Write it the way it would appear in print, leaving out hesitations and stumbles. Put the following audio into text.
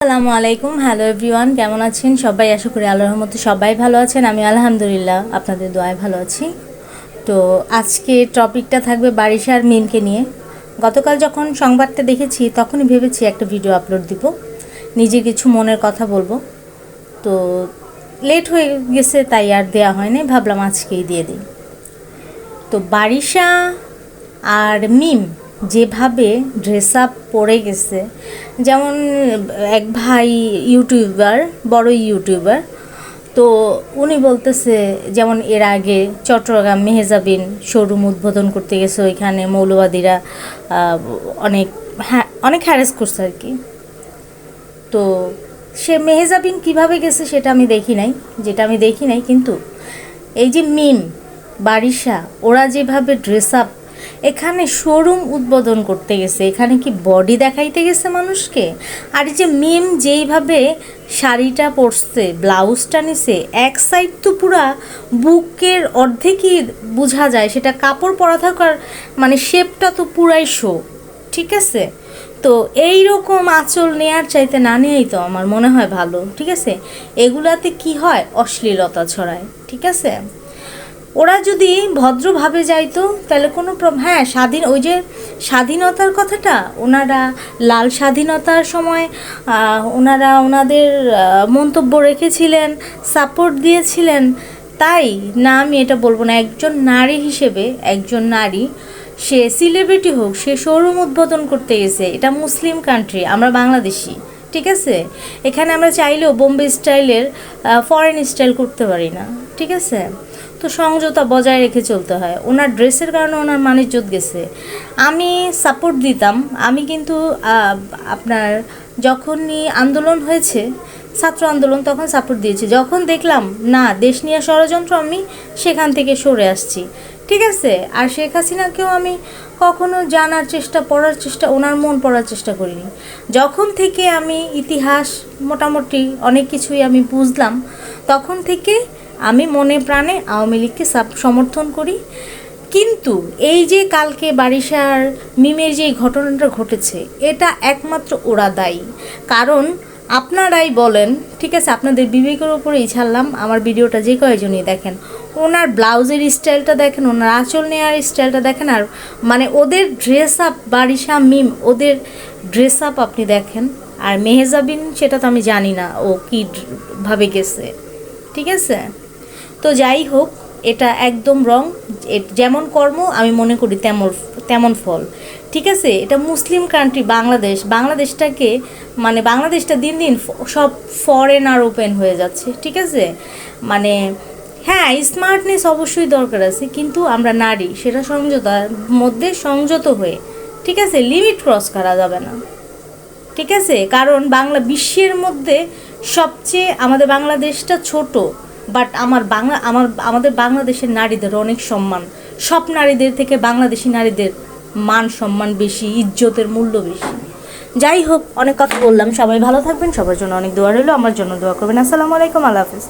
আসসালামু আলাইকুম। Hello everyone, কেমন আছেন সবাই? আশা করি আল্লাহর রহমতে সবাই ভালো আছেন। আমি আলহামদুলিল্লাহ আপনাদের দোয়ায় ভালো আছি। তো আজকে টপিকটা থাকবে বারিশার মিমকে নিয়ে। গতকাল যখন সংবাদটা দেখেছি তখনই ভেবেছি একটা ভিডিও আপলোড দিব, নিজের কিছু মনের কথা বলবো। তো লেট হয়ে গেছে তাই আর দেওয়া হয়নি, ভাবলাম আজকেই দিয়ে দিই। তো বারিশা আর মিম যেভাবে ড্রেস আপ পরে গেছে, যেমন এক ভাই ইউটিউবার, বড় ইউটিউবার, তো উনি বলতেছে যেমন এর আগে চট্টগ্রাম মেহজাবিন শোরুম উদ্বোধন করতে গেছে, ওইখানে মৌলবাদীরা অনেক অনেক হ্যারাস করছে আর কি। তো সে মেহজাবিন কিভাবে গেছে সেটা আমি দেখি নাই, কিন্তু এই যে মিম বারিশা ওরা যেভাবে ড্রেস আপ এখানে শোরুম উদ্বোধন করতে গেছে, এখানে কি বডি দেখাইতে গেছে মানুষকে? আর এই যে মিম যেইভাবে শাড়িটা পরছে, ব্লাউজটা নিছে, এক সাইড তো পুরা বুকের অর্ধেকই বোঝা যায়, সেটা কাপড় পরা থাকার মানে শেপটা তো পুরাই শো, ঠিক আছে? তো এই রকম আঁচল নেয়ার চাইতে না নেয়াই তো আমার মনে হয় ভালো, ঠিক আছে? এগুলাতে কি হয়, অশ্লীলতা ছড়ায়, ঠিক আছে? ওরা যদি ভদ্রভাবে যাইতো তাহলে কোনো হ্যাঁ, ওই যে স্বাধীনতার কথাটা ওনারা লাল স্বাধীনতার সময় ওনারা ওনাদের মন্তব্য রেখেছিলেন, সাপোর্ট দিয়েছিলেন, তাই না আমি এটা বলবো না। একজন নারী হিসেবে, একজন নারী, সে সেলিব্রিটি হোক, সে শোরুম উদ্বোধন করতে গেছে, এটা মুসলিম কান্ট্রি, আমরা বাংলাদেশি, ঠিক আছে? এখানে আমরা চাইলেও বোম্বে স্টাইলের ফরেন স্টাইল করতে পারি না, ঠিক আছে? তো সংযতা বজায় রেখে চলতে হয়। ওনার ড্রেসের কারণে ওনার মানিজ্যত গেছে, আমি সাপোর্ট দিতাম। আমি কিন্তু আপনার যখনই আন্দোলন হয়েছে, ছাত্র আন্দোলন, তখন সাপোর্ট দিয়েছি। যখন দেখলাম না দেশ নিয়ে ষড়যন্ত্র, আমি সেখান থেকে সরে আসছি, ঠিক আছে? আর শেখ হাসিনাকেও আমি কখনো জানার চেষ্টা, পড়ার চেষ্টা, ওনার মন পড়ার চেষ্টা করিনি। যখন থেকে আমি ইতিহাস মোটামুটি অনেক কিছুই আমি বুঝলাম, তখন থেকে আমি মনে প্রাণে আওয়ামী লীগকে সমর্থন করি। কিন্তু এই যে কালকে বারিশার মিমের যে ঘটনাটা ঘটেছে, এটা একমাত্র ওরা দায়ী। কারণ আপনারাই বলেন, ঠিক আছে, আপনাদের বিবেকের উপরেই ছাড়লাম, আমার ভিডিওটা যে কয়েকজনই দেখেন, ওনার ব্লাউজের স্টাইলটা দেখেন, ওনার আঁচল নেওয়ার স্টাইলটা দেখেন, আর মানে ওদের ড্রেস আপ, বারিশা মিম ওদের ড্রেস আপ আপনি দেখেন। আর মেহজাবিন সেটা তো আমি জানি না ও কীভাবে গেছে, ঠিক আছে? তো যাই হোক, এটা একদম রং। যেমন কর্ম আমি মনে করি তেমন ফল, ঠিক আছে? এটা মুসলিম কান্ট্রি বাংলাদেশটাকে মানে বাংলাদেশটা দিন দিন সব ফরেনার ওপেন হয়ে যাচ্ছে, ঠিক আছে? মানে হ্যাঁ, স্মার্টনেস অবশ্যই দরকার আছে, কিন্তু আমরা নারী, সেটা সমঝোতার মধ্যে সংযত হয়ে, ঠিক আছে? লিমিট ক্রস করা যাবে না, ঠিক আছে? কারণ বিশ্বের মধ্যে সবচেয়ে আমাদের বাংলাদেশটা ছোট, বাট আমাদের বাংলাদেশের নারীদের অনেক সম্মান। সব নারীদের থেকে বাংলাদেশি নারীদের মান সম্মান বেশি, ইজ্জতের মূল্য বেশি। যাই হোক, অনেক কথা বললাম। সবাই ভালো থাকবেন, সবার জন্য অনেক দোয়া রইল, আমার জন্য দোয়া করবেন। আসসালামু আলাইকুম, আল্লাহ হাফিজ।